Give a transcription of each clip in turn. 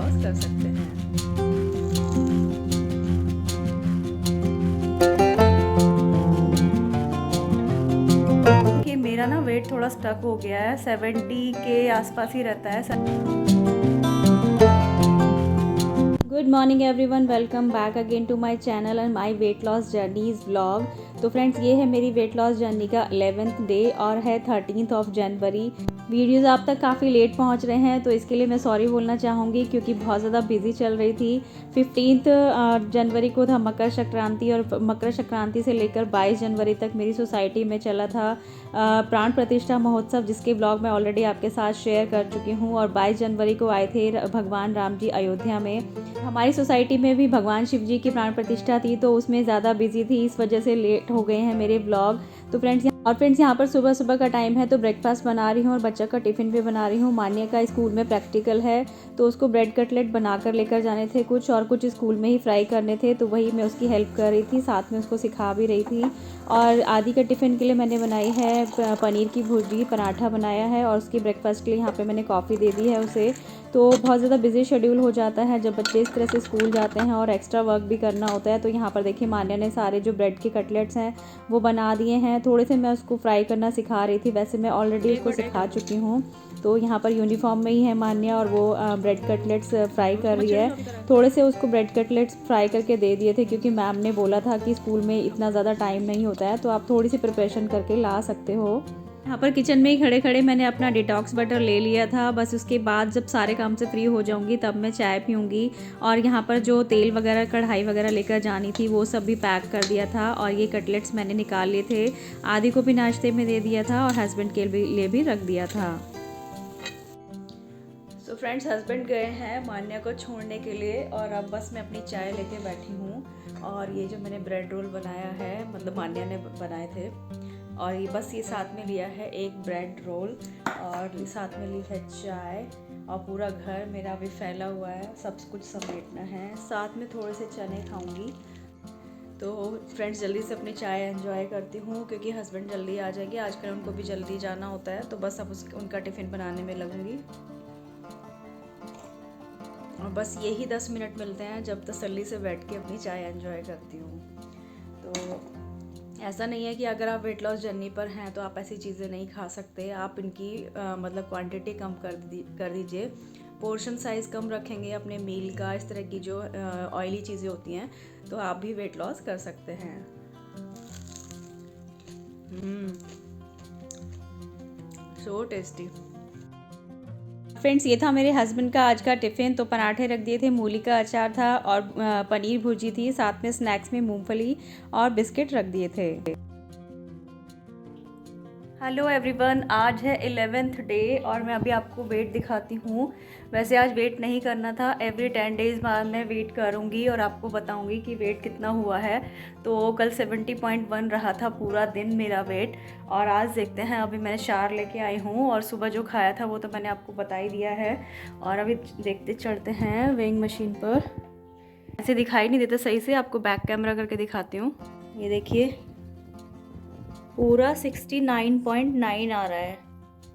Loss कर सकते हैं। कि मेरा ना वेट थोड़ा स्टक हो गया है, 70 के आसपास ही रहता है। Good morning everyone, welcome back again to my channel and my weight loss journeys vlog. तो फ्रेंड्स, ये है मेरी वेट लॉस जर्नी का 11th डे और है 13th ऑफ जनवरी। वीडियोस आप तक काफ़ी लेट पहुंच रहे हैं, तो इसके लिए मैं सॉरी बोलना चाहूँगी क्योंकि बहुत ज़्यादा बिजी चल रही थी। 15 जनवरी को था मकर संक्रांति, और मकर संक्रांति से लेकर 22 जनवरी तक मेरी सोसाइटी में चला था प्राण प्रतिष्ठा महोत्सव, जिसके ब्लॉग मैं ऑलरेडी आपके साथ शेयर कर चुकी हूँ। और 22 जनवरी को आए थे भगवान राम जी अयोध्या में। हमारी सोसाइटी में भी भगवान शिव जी की प्राण प्रतिष्ठा थी, तो उसमें ज़्यादा बिजी थी, इस वजह से लेट हो गए हैं मेरे ब्लॉग। तो फ्रेंड्स यहाँ पर सुबह सुबह का टाइम है, तो ब्रेकफास्ट बना रही हूँ और बच्चा का टिफ़िन भी बना रही हूँ। मान्या का स्कूल में प्रैक्टिकल है, तो उसको ब्रेड कटलेट बनाकर लेकर जाने थे कुछ, और कुछ स्कूल में ही फ्राई करने थे, तो वही मैं उसकी हेल्प कर रही थी, साथ में उसको सिखा भी रही थी। और आदि का टिफ़िन के लिए मैंने बनाई है पनीर की भुर्जी, पराठा बनाया है, और उसकी ब्रेकफास्ट के लिए यहाँ पर मैंने कॉफ़ी दे दी है उसे। तो बहुत ज़्यादा बिजी शेड्यूल हो जाता है जब बच्चे इस तरह से स्कूल जाते हैं और एक्स्ट्रा वर्क भी करना होता है। तो यहाँ पर देखिए, मान्या ने सारे जो ब्रेड के कटलेट्स हैं वो बना दिए हैं। थोड़े से मैं उसको फ्राई करना सिखा रही थी, वैसे मैं ऑलरेडी उसको सिखा चुकी हूँ। तो यहाँ पर यूनिफॉर्म में ही है मान्या, और वो ब्रेड कटलेट्स फ्राई कर रही है। थोड़े से उसको ब्रेड कटलेट्स फ्राई करके दे दिए थे, क्योंकि मैम ने बोला था कि स्कूल में इतना ज़्यादा टाइम नहीं होता है, तो आप थोड़ी सी प्रिपरेशन करके ला सकते हो। यहाँ पर किचन में ही खड़े खड़े मैंने अपना डिटॉक्स बटर ले लिया था। बस उसके बाद जब सारे काम से फ्री हो जाऊंगी तब मैं चाय पीऊँगी। और यहाँ पर जो तेल वगैरह, कढ़ाई वगैरह लेकर जानी थी, वो सब भी पैक कर दिया था। और ये कटलेट्स मैंने निकाल लिए थे, आदि को भी नाश्ते में दे दिया था और हस्बैंड के लिए भी रख दिया था। तो फ्रेंड्स, हस्बैंड गए हैं मान्या को छोड़ने के लिए, और अब बस मैं अपनी चाय लेके बैठी हूँ। और ये जो मैंने ब्रेड रोल बनाया है, मतलब मान्या ने बनाए थे, और ये बस ये साथ में लिया है एक ब्रेड रोल, और साथ में ली है चाय। और पूरा घर मेरा अभी फैला हुआ है, सब कुछ समेटना है, साथ में थोड़े से चने खाऊंगी। तो फ्रेंड्स, जल्दी से अपनी चाय एंजॉय करती हूँ, क्योंकि हस्बैंड जल्दी आ जाएंगे। आजकल उनको भी जल्दी जाना होता है, तो बस अब उनका टिफ़िन बनाने में लगूंगी। और बस यही 10 मिनट मिलते हैं जब तसल्ली से बैठ के अपनी चाय एंजॉय करती हूँ। तो ऐसा नहीं है कि अगर आप वेट लॉस जर्नी पर हैं तो आप ऐसी चीज़ें नहीं खा सकते। आप इनकी मतलब क्वांटिटी कम कर दीजिए, पोर्शन साइज़ कम रखेंगे अपने मील का। इस तरह की जो ऑयली चीज़ें होती हैं, तो आप भी वेट लॉस कर सकते हैं। So tasty. फ्रेंड्स, ये था मेरे हस्बैंड का आज का टिफ़िन। तो पराठे रख दिए थे, मूली का अचार था, और पनीर भुर्जी थी, साथ में स्नैक्स में मूंगफली और बिस्किट रख दिए थे। हेलो एवरीवन, आज है 11th डे और मैं अभी आपको वेट दिखाती हूँ। वैसे आज वेट नहीं करना था, एवरी 10 डेज़ बाद मैं वेट करूँगी और आपको बताऊँगी कि वेट कितना हुआ है। तो कल 70.1 रहा था पूरा दिन मेरा वेट, और आज देखते हैं। अभी मैंने शार लेके आई हूँ, और सुबह जो खाया था वो तो मैंने आपको बता ही दिया है। और अभी देखते चलते हैं वेइंग मशीन पर। ऐसे दिखाई नहीं देता सही से, आपको बैक कैमरा करके दिखाती हूँ। ये देखिए, पूरा 69.9 आ रहा है।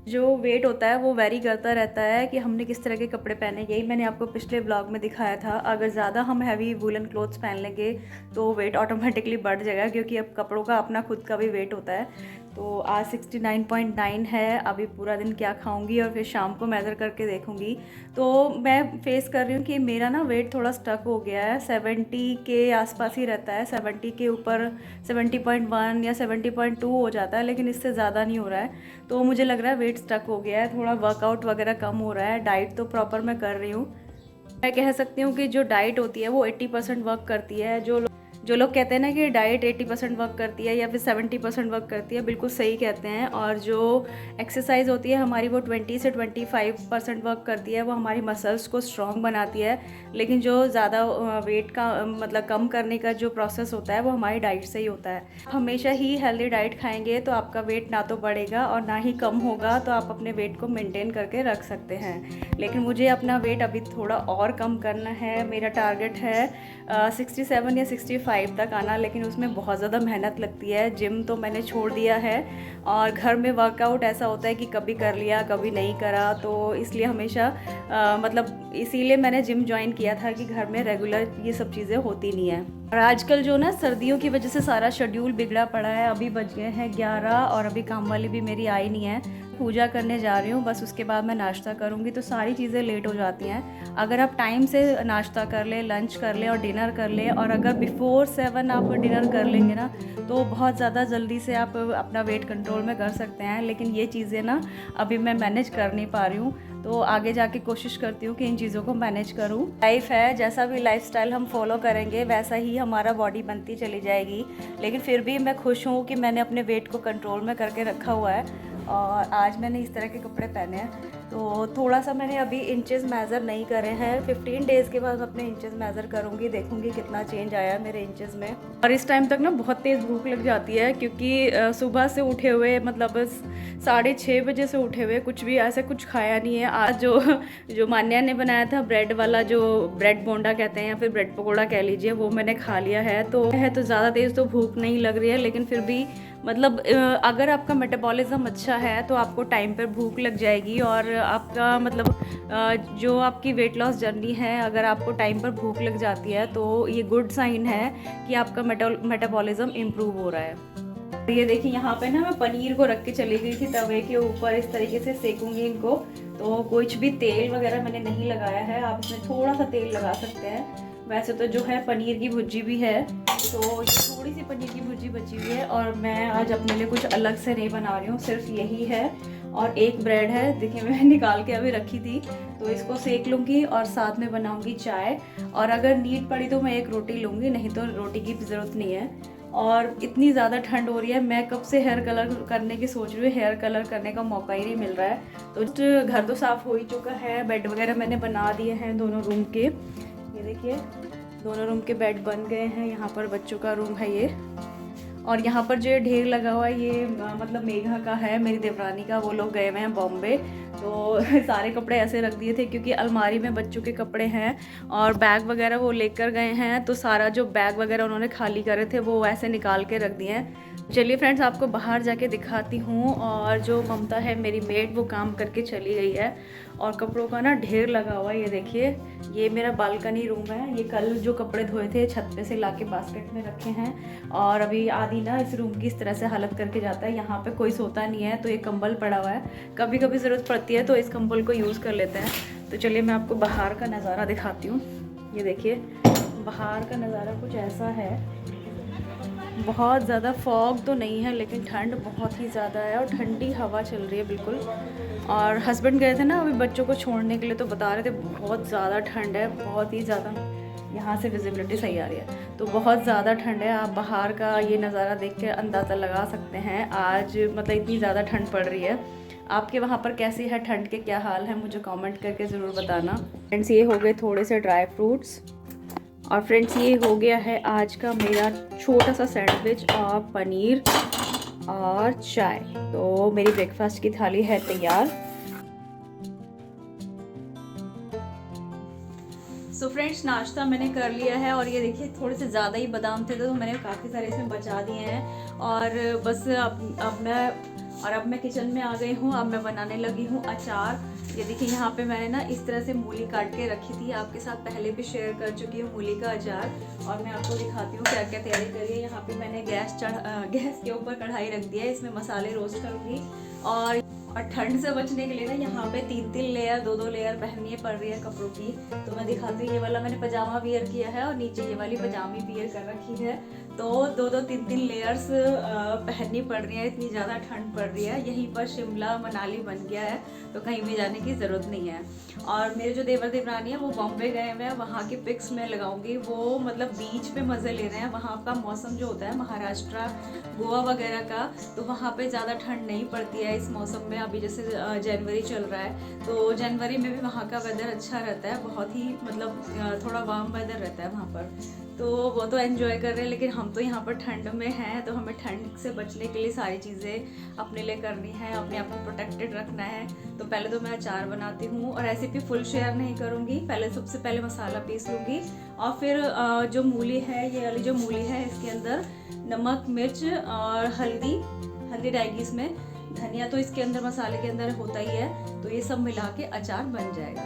जो वेट होता है वो वेरी करता रहता है कि हमने किस तरह के कपड़े पहने। यही मैंने आपको पिछले ब्लॉग में दिखाया था। अगर ज़्यादा हम हैवी वूलन क्लोथ्स पहन लेंगे तो वेट ऑटोमेटिकली बढ़ जाएगा, क्योंकि अब कपड़ों का अपना खुद का भी वेट होता है। तो आज 69.9 है। अभी पूरा दिन क्या खाऊंगी और फिर शाम को मेज़र करके देखूंगी। तो मैं फेस कर रही हूँ कि मेरा ना वेट थोड़ा स्टक हो गया है, 70 के आसपास ही रहता है। 70 के ऊपर 70.1 या 70.2 हो जाता है, लेकिन इससे ज़्यादा नहीं हो रहा है। तो मुझे लग रहा है वेट स्टक हो गया है। थोड़ा वर्कआउट वगैरह कम हो रहा है। डाइट तो प्रॉपर मैं कर रही हूँ। मैं कह सकती हूँ कि जो डाइट होती है वो 80% वर्क करती है। जो लोग कहते हैं ना कि डाइट 80% वर्क करती है या फिर 70% वर्क करती है, बिल्कुल सही कहते हैं। और जो एक्सरसाइज होती है हमारी, वो 20 से 25% वर्क करती है। वो हमारी मसल्स को स्ट्रॉन्ग बनाती है। लेकिन जो ज़्यादा वेट का मतलब कम करने का जो प्रोसेस होता है वो हमारी डाइट से ही होता है। हमेशा ही हेल्दी डाइट खाएंगे तो आपका वेट ना तो बढ़ेगा और ना ही कम होगा, तो आप अपने वेट को मेंटेन करके रख सकते हैं। लेकिन मुझे अपना वेट अभी थोड़ा और कम करना है। मेरा टारगेट है 67 या 65 5 तक आना, लेकिन उसमें बहुत ज़्यादा मेहनत लगती है। जिम तो मैंने छोड़ दिया है और घर में वर्कआउट ऐसा होता है कि कभी कर लिया कभी नहीं करा, तो इसलिए हमेशा मतलब इसीलिए मैंने जिम ज्वाइन किया था कि घर में रेगुलर ये सब चीज़ें होती नहीं है। और आजकल जो ना सर्दियों की वजह से सारा शेड्यूल बिगड़ा पड़ा है। अभी बज गए हैं 11 और अभी काम वाली भी मेरी आई नहीं है। पूजा करने जा रही हूँ, बस उसके बाद मैं नाश्ता करूँगी, तो सारी चीज़ें लेट हो जाती हैं। अगर आप टाइम से नाश्ता कर ले, लंच कर ले और डिनर कर ले, और अगर बिफोर 7 आप डिनर कर लेंगे ना, तो बहुत ज़्यादा जल्दी से आप अपना वेट कंट्रोल में कर सकते हैं। लेकिन ये चीज़ें ना अभी मैं मैनेज कर नहीं पा रही हूँ, तो आगे जाके कोशिश करती हूँ कि इन चीज़ों को मैनेज करूँ। लाइफ है, जैसा भी लाइफस्टाइल हम फॉलो करेंगे वैसा ही हमारा बॉडी बनती चली जाएगी। लेकिन फिर भी मैं खुश हूँ कि मैंने अपने वेट को कंट्रोल में करके रखा हुआ है। और आज मैंने इस तरह के कपड़े पहने हैं, तो थोड़ा सा मैंने अभी इंचेस मेज़र नहीं करे हैं। 15 डेज़ के बाद अपने इंचेस मेज़र करूँगी, देखूँगी कितना चेंज आया मेरे इंचेस में। और इस टाइम तक ना बहुत तेज़ भूख लग जाती है, क्योंकि सुबह से उठे हुए मतलब 6:30 बजे से उठे हुए कुछ भी ऐसे कुछ खाया नहीं है। आज जो मान्या ने बनाया था ब्रेड वाला, जो ब्रेड बोंडा कहते हैं या फिर ब्रेड पकौड़ा कह लीजिए, वो मैंने खा लिया है। तो ज़्यादा तेज़ तो भूख नहीं लग रही है, लेकिन फिर भी मतलब अगर आपका मेटाबॉलिज्म अच्छा है तो आपको टाइम पर भूख लग जाएगी। और आपका मतलब जो आपकी वेट लॉस जर्नी है, अगर आपको टाइम पर भूख लग जाती है तो ये गुड साइन है कि आपका मेटाबॉलिज्म इम्प्रूव हो रहा है। ये देखिए यहाँ पे ना मैं पनीर को रख के चली गई थी तवे के ऊपर, इस तरीके से सेकूंगी इनको। तो कुछ भी तेल वगैरह मैंने नहीं लगाया है, आप इसमें थोड़ा सा तेल लगा सकते हैं। वैसे तो जो है पनीर की भुर्जी भी है, तो थोड़ी सी पनीर की भुर्जी बची हुई है। और मैं आज अपने लिए कुछ अलग से नहीं बना रही हूँ, सिर्फ यही है। और एक ब्रेड है, देखिए मैं निकाल के अभी रखी थी, तो इसको सेक लूँगी और साथ में बनाऊँगी चाय। और अगर नीड पड़ी तो मैं एक रोटी लूँगी, नहीं तो रोटी की भी ज़रूरत नहीं है। और इतनी ज़्यादा ठंड हो रही है, मैं कब से हेयर कलर करने की सोच रही हूँ, हेयर कलर करने का मौका ही नहीं मिल रहा है। तो घर तो साफ़ हो ही चुका है, बेड वगैरह मैंने बना दिए हैं दोनों रूम के। ये देखिए दोनों रूम के बेड बन गए हैं। यहाँ पर बच्चों का रूम है ये, और यहाँ पर जो ढेर लगा हुआ है ये मतलब मेघा का है, मेरी देवरानी का। वो लोग गए हुए हैं बॉम्बे, तो सारे कपड़े ऐसे रख दिए थे क्योंकि अलमारी में बच्चों के कपड़े हैं और बैग वगैरह वो लेकर गए हैं। तो सारा जो बैग वगैरह उन्होंने खाली करे थे वो ऐसे निकाल के रख दिए हैं। चलिए फ्रेंड्स, आपको बाहर जाके दिखाती हूँ। और जो ममता है मेरी मेड, वो काम करके चली गई है और कपड़ों का ना ढेर लगा हुआ है। ये देखिए, ये मेरा बालकनी रूम है। ये कल जो कपड़े धोए थे छत पे से लाके बास्केट में रखे हैं। और अभी आदि ना इस रूम की इस तरह से हालत करके जाता है। यहाँ पे कोई सोता नहीं है, तो ये कंबल पड़ा हुआ है, कभी कभी ज़रूरत पड़ती है तो इस कंबल को यूज़ कर लेते हैं। तो चलिए मैं आपको बाहर का नज़ारा दिखाती हूँ। ये देखिए बाहर का नज़ारा कुछ ऐसा है। बहुत ज़्यादा फॉग तो नहीं है, लेकिन ठंड बहुत ही ज़्यादा है और ठंडी हवा चल रही है बिल्कुल। और हस्बैंड गए थे ना अभी बच्चों को छोड़ने के लिए, तो बता रहे थे बहुत ज़्यादा ठंड है, बहुत ही ज़्यादा। यहाँ से विजिबिलिटी सही आ रही है, तो बहुत ज़्यादा ठंड है। आप बाहर का ये नज़ारा देख के अंदाज़ा लगा सकते हैं आज मतलब इतनी ज़्यादा ठंड पड़ रही है। आपके वहाँ पर कैसी है ठंड, के क्या हाल है, मुझे कमेंट करके ज़रूर बताना। फ्रेंड्स ये हो गए थोड़े से ड्राई फ्रूट्स, और फ्रेंड्स ये हो गया है आज का मेरा छोटा सा सैंडविच और पनीर और चाय। तो मेरी ब्रेकफास्ट की थाली है तैयार। सो फ्रेंड्स नाश्ता मैंने कर लिया है, और ये देखिए थोड़े से ज़्यादा ही बादाम थे तो मैंने काफ़ी सारे इसमें बचा दिए हैं। और बस अब मैं किचन में आ गई हूँ। अब मैं बनाने लगी हूँ अचार। ये देखिए यहाँ पे मैंने ना इस तरह से मूली काट के रखी थी, आपके साथ पहले भी शेयर कर चुकी हूँ मूली का अचार। और मैं आपको दिखाती हूँ क्या क्या तैयारी करी है। यहाँ पे मैंने गैस के ऊपर कढ़ाई रख दिया है, इसमें मसाले रोस्ट करूँगी। और ठंड से बचने के लिए ना यहाँ पे 3-3 लेयर 2-2 लेयर पहननी पड़ रही है कपड़ों की। तो मैं दिखाती हूँ, ये वाला मैंने पजामा वियर किया है और नीचे ये वाली पजामी वियर कर रखी है। तो 2-3 लेयर्स पहननी पड़ रही है, इतनी ज़्यादा ठंड पड़ रही है। यहीं पर शिमला मनाली बन गया है, तो कहीं भी जाने की ज़रूरत नहीं है। और मेरे जो देवर देवरानी है वो बॉम्बे गए हुए हैं, वहाँ की पिक्स मैं लगाऊंगी। वो मतलब बीच पे मज़े ले रहे हैं। वहाँ का मौसम जो होता है महाराष्ट्र गोवा वगैरह का, तो वहाँ पे ज़्यादा ठंड नहीं पड़ती है इस मौसम में। अभी जैसे जनवरी चल रहा है, तो जनवरी में भी वहाँ का वेदर अच्छा रहता है, बहुत ही मतलब थोड़ा वार्म वेदर रहता है वहाँ पर, तो वो तो एंजॉय कर रहे हैं। लेकिन हम तो यहाँ पर ठंड में हैं, तो हमें ठंड से बचने के लिए सारी चीज़ें अपने लिए करनी है, अपने आप को प्रोटेक्टेड रखना है। तो पहले तो मैं अचार बनाती हूँ, और रेसिपी फुल शेयर नहीं करूँगी, पहले सबसे पहले मसाला पीस लूँगी, और फिर जो मूली है, ये वाली जो मूली है, इसके अंदर नमक, मिर्च और हल्दी डालेगी इसमें, धनिया तो इसके अंदर मसाले के अंदर होता ही है, तो ये सब मिला के अचार बन जाएगा।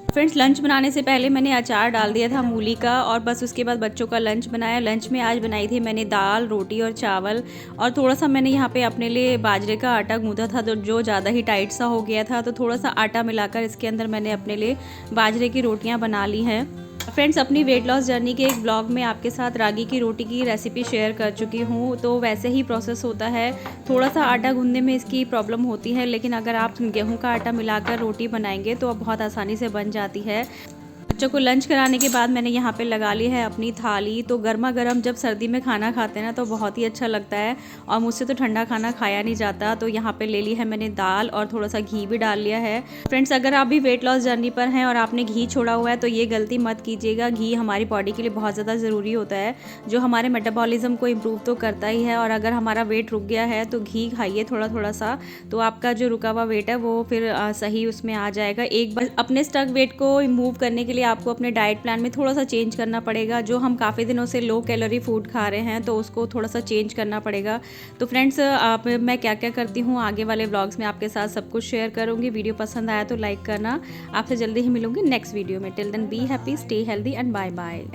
फ्रेंड्स, लंच बनाने से पहले मैंने अचार डाल दिया था मूली का, और बस उसके बाद बच्चों का लंच बनाया। लंच में आज बनाई थी मैंने दाल, रोटी और चावल, और थोड़ा सा मैंने यहाँ पे अपने लिए बाजरे का आटा गूंथा था, तो जो ज़्यादा ही टाइट सा हो गया था, तो थोड़ा सा आटा मिलाकर इसके अंदर मैंने अपने लिए बाजरे की रोटियाँ बना ली हैं। फ्रेंड्स, अपनी वेट लॉस जर्नी के एक ब्लॉग में आपके साथ रागी की रोटी की रेसिपी शेयर कर चुकी हूँ, तो वैसे ही प्रोसेस होता है। थोड़ा सा आटा गूंदने में इसकी प्रॉब्लम होती है, लेकिन अगर आप गेहूं का आटा मिलाकर रोटी बनाएंगे तो बहुत आसानी से बन जाती है। बच्चों को लंच कराने के बाद मैंने यहाँ पे लगा ली है अपनी थाली। तो गर्मा गर्म जब सर्दी में खाना खाते हैं ना, तो बहुत ही अच्छा लगता है, और मुझसे तो ठंडा खाना खाया नहीं जाता। तो यहाँ पे ले ली है मैंने दाल, और थोड़ा सा घी भी डाल लिया है। फ्रेंड्स, अगर आप भी वेट लॉस जर्नी पर हैं और आपने घी छोड़ा हुआ है, तो ये गलती मत कीजिएगा। घी हमारी बॉडी के लिए बहुत ज़्यादा ज़रूरी होता है, जो हमारे मेटाबॉलिज्म को इम्प्रूव तो करता ही है, और अगर हमारा वेट रुक गया है तो घी खाइए थोड़ा थोड़ा सा, तो आपका जो रुका हुआ वेट है वो फिर सही उसमें आ जाएगा। एक बार अपने स्टक वेट को मूव करने के लिए आपको अपने डाइट प्लान में थोड़ा सा चेंज करना पड़ेगा। जो हम काफ़ी दिनों से लो कैलोरी फूड खा रहे हैं, तो उसको थोड़ा सा चेंज करना पड़ेगा। तो फ्रेंड्स, मैं क्या क्या करती हूँ आगे वाले व्लॉग्स में आपके साथ सब कुछ शेयर करूँगी। वीडियो पसंद आया तो लाइक करना। आपसे जल्दी ही मिलूंगी नेक्स्ट वीडियो में। Till then be happy, stay healthy and bye bye.